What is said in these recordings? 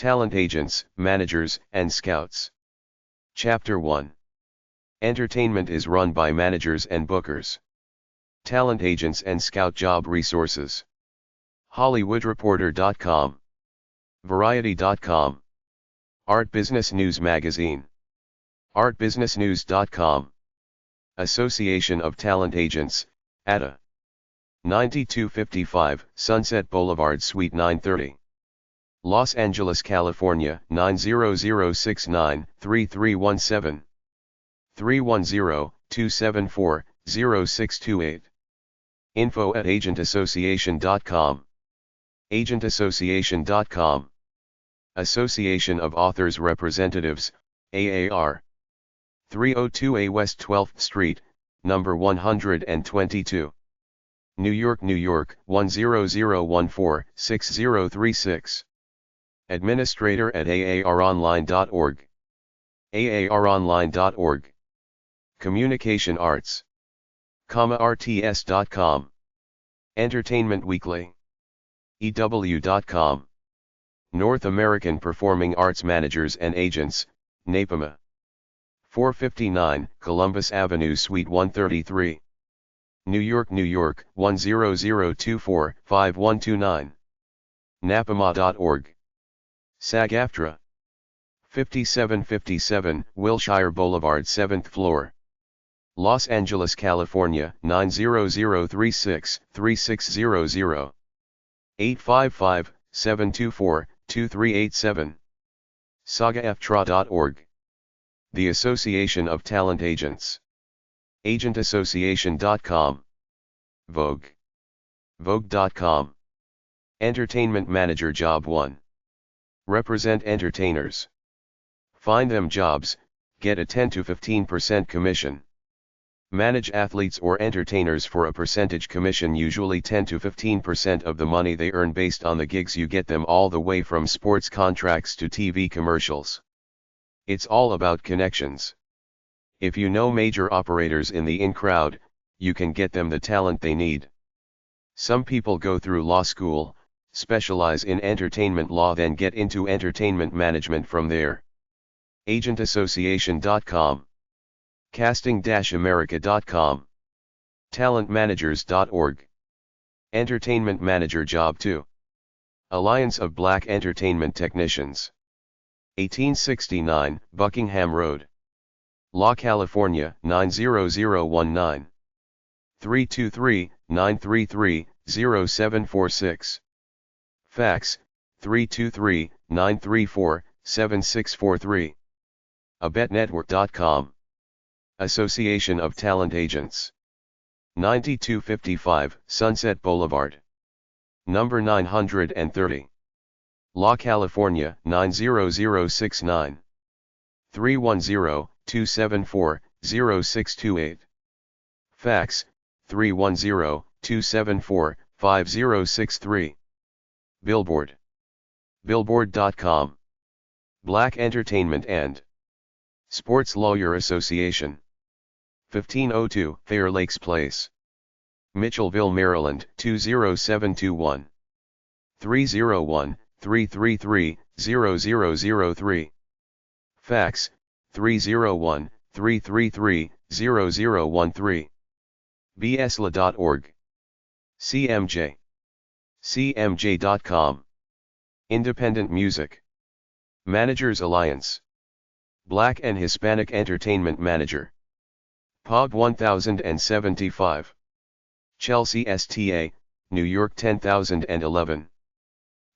Talent Agents, Managers, and Scouts. Chapter 1. Entertainment is run by managers and bookers. Talent agents and scout job resources. HollywoodReporter.com. Variety.com. Art Business News Magazine. ArtBusinessNews.com. Association of Talent Agents, ATA. 9255, Sunset Boulevard, Suite 930. Los Angeles, California, 90069, 3317. 310-274-0628. info@agentassociation.com. Agentassociation.com. Association of Authors Representatives, AAR. 302A West 12th Street, number 122. New York, New York, 10014-6036. Administrator at aaronline.org. aaronline.org. Communication Arts. rts.com. Entertainment Weekly. EW.com. North American Performing Arts Managers and Agents, NAPAMA. 459, Columbus Avenue, Suite 133. New York, New York, 10024-5129. napama.org. SAG-AFTRA. 5757, Wilshire Boulevard, 7th floor. Los Angeles, California, 90036-3600. 855-724-2387. SAGAFTRA.org. The Association of Talent Agents. Agentassociation.com. Vogue. Vogue.com. Entertainment Manager Job 1. Represent entertainers. Find them jobs, get a 10 to 15% commission. Manage athletes or entertainers for a percentage commission, usually 10 to 15% of the money they earn based on the gigs you get them, all the way from sports contracts to TV commercials. It's all about connections. If you know major operators in the in crowd, you can get them the talent they need. Some people go through law school, specialize in entertainment law, then get into entertainment management from there. Agentassociation.com. Casting-America.com. Talentmanagers.org. Entertainment Manager Job 2. Alliance of Black Entertainment Technicians. 1869, Buckingham Road. La California, 90019. 323-933-0746. Fax, 323-934-7643. abetnetwork.com. Association of Talent Agents. 9255, Sunset Boulevard. Number 930. La California, 90069. 310-274-0628. Fax, 310-274-5063. Billboard. Billboard.com. Black Entertainment and Sports Lawyer Association. 1502 Fair Lakes Place. Mitchellville, Maryland, 20721. 301-333-0003. Fax, 301-333-0013. bsla.org. CMJ. CMJ.com. Independent Music. Managers Alliance. Black and Hispanic Entertainment Manager. POB 1075. Chelsea STA, New York 10011.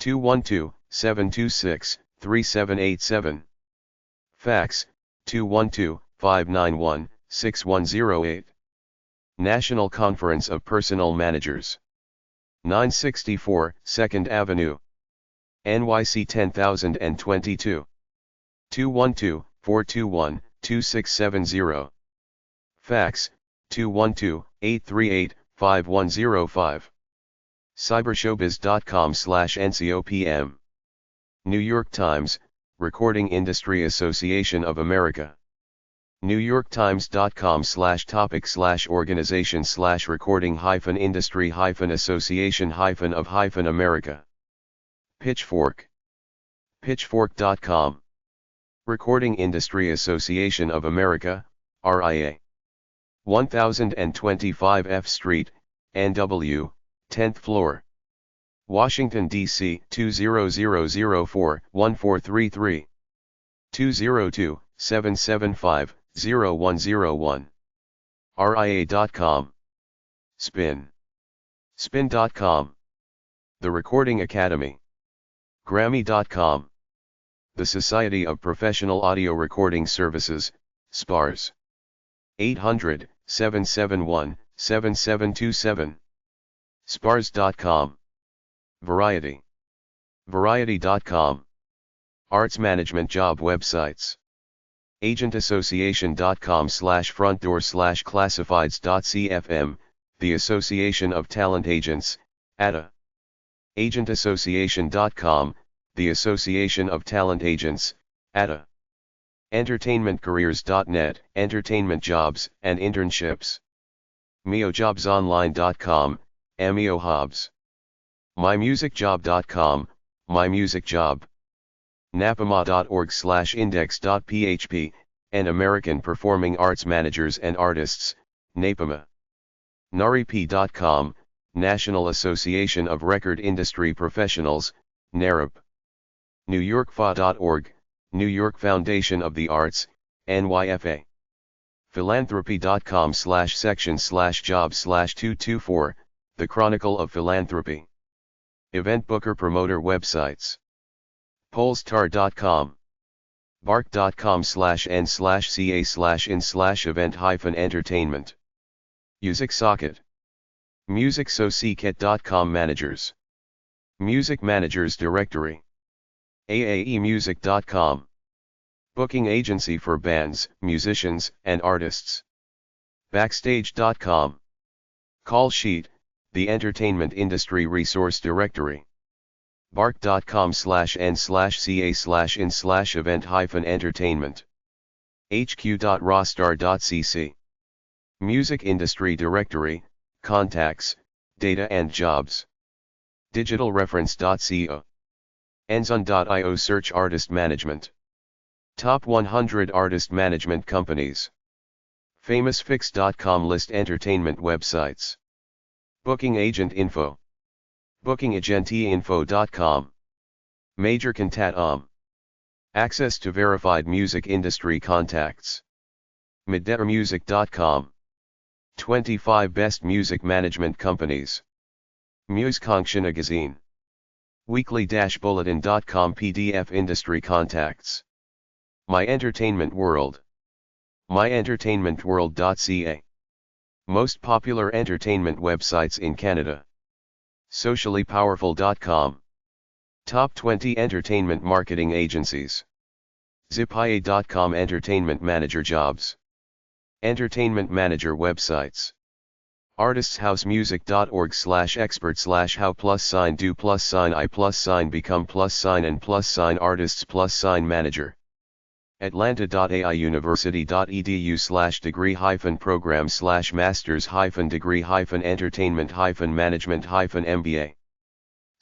212-726-3787. Fax, 212-591-6108. National Conference of Personnel Managers. 964 2nd Avenue. NYC 10022. 212-421-2670. Fax, 212-838-5105. cybershowbiz.com/ncopm. New York Times, Recording Industry Association of America. NewYorkTimes.com/topic/organization/recording-industry-association-of-America. Pitchfork. Pitchfork.com. Recording Industry Association of America, RIA. 1025 F Street, NW, 10th floor. Washington, D.C. 20004-1433. 202-775-0101. RIA.com. Spin. Spin.com. The Recording Academy. Grammy.com. The Society of Professional Audio Recording Services, SPARS. 800-771-7727. Spars.com. Variety. Variety.com. Arts Management Job Websites. Agentassociation.com/frontdoor/classifieds.cfm, the Association of Talent Agents, ATA. Agentassociation.com, the Association of Talent Agents, ATA. Entertainmentcareers.net, entertainment jobs and internships. MeoJobsOnline.com, Emeo Hobbs. MyMusicJob.com, MyMusicJob. Napama.org/index.php, and American Performing Arts Managers and Artists, NAPAMA. NARIP.com, National Association of Record Industry Professionals, NARIP. NewYorkFA.org, New York Foundation of the Arts, NYFA. Philanthropy.com/section/jobs/224, The Chronicle of Philanthropy. Event Booker Promoter Websites. Polestar.com. Bark.com/n/ca/in/event-entertainment. Music Socket. MusicSocialCat.com Managers. Music Managers Directory. AAEmusic.com. Booking agency for bands, musicians, and artists. Backstage.com. Call Sheet, the entertainment industry resource directory. Bark.com/n/ca/in/event-entertainment. hq.rostar.cc. Music Industry Directory, Contacts, Data and Jobs. Digitalreference.co. Enzon.io. Search Artist Management. Top 100 Artist Management Companies. FamousFix.com. List entertainment websites. Booking Agent Info. BookingAgentinfo.com. MajorContat.com. Access to verified music industry contacts. MidDetterMusic.com. 25 Best Music Management Companies. MuseConctionagazine. Weekly-Bulletin.com. PDF Industry Contacts. My Entertainment World. MyEntertainmentWorld.ca. Most popular entertainment websites in Canada. SociallyPowerful.com. Top 20 entertainment marketing agencies. Zipaye.com. Entertainment Manager Jobs. Entertainment Manager websites. Artists-house-music.org/expert/how+do+i+become+and+artists+artists-manager. Atlanta.ai-university.edu/degree-program/masters-degree-entertainment-management-MBA.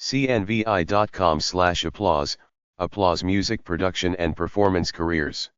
cnvi.com/applause, applause music production and performance careers.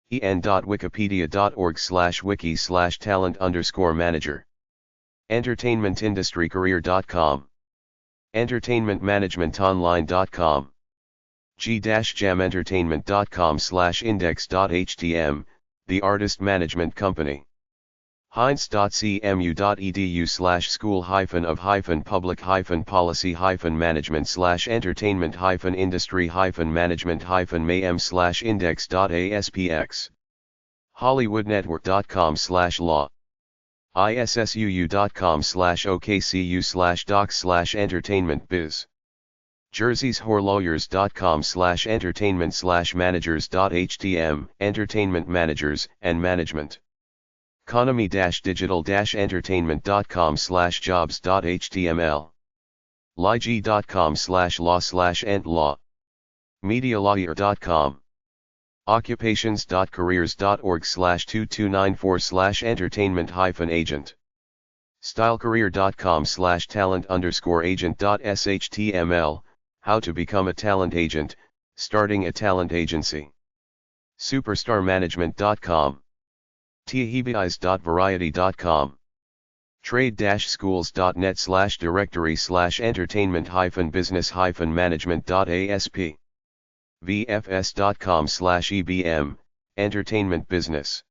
en.wikipedia.org/wiki/talent_manager. entertainmentindustrycareer.com. entertainmentmanagementonline.com. g-jamentertainment.com/index.htm, the artist management company. heinz.cmu.edu/school-of-public-policy-management/entertainment-industry-management-mayhem/index.aspx. hollywoodnetwork.com/law. issuu.com/okcu/docs/entertainment-biz. jerseyswhorelawyers.com/entertainment/managers.htm, entertainment managers and management. economy-digital-entertainment.com/jobs.html. lig.com/law/ent-law. medialawyer.com. occupations.careers.org/2294/entertainment-agent. stylecareer.com/talent_agent.shtml, how to become a talent agent, Starting a talent agency. Superstarmanagement.com. Tiahibis.variety.com. trade-schools.net/directory/entertainment-business-management.asp. vfs.com/ebm, entertainment business.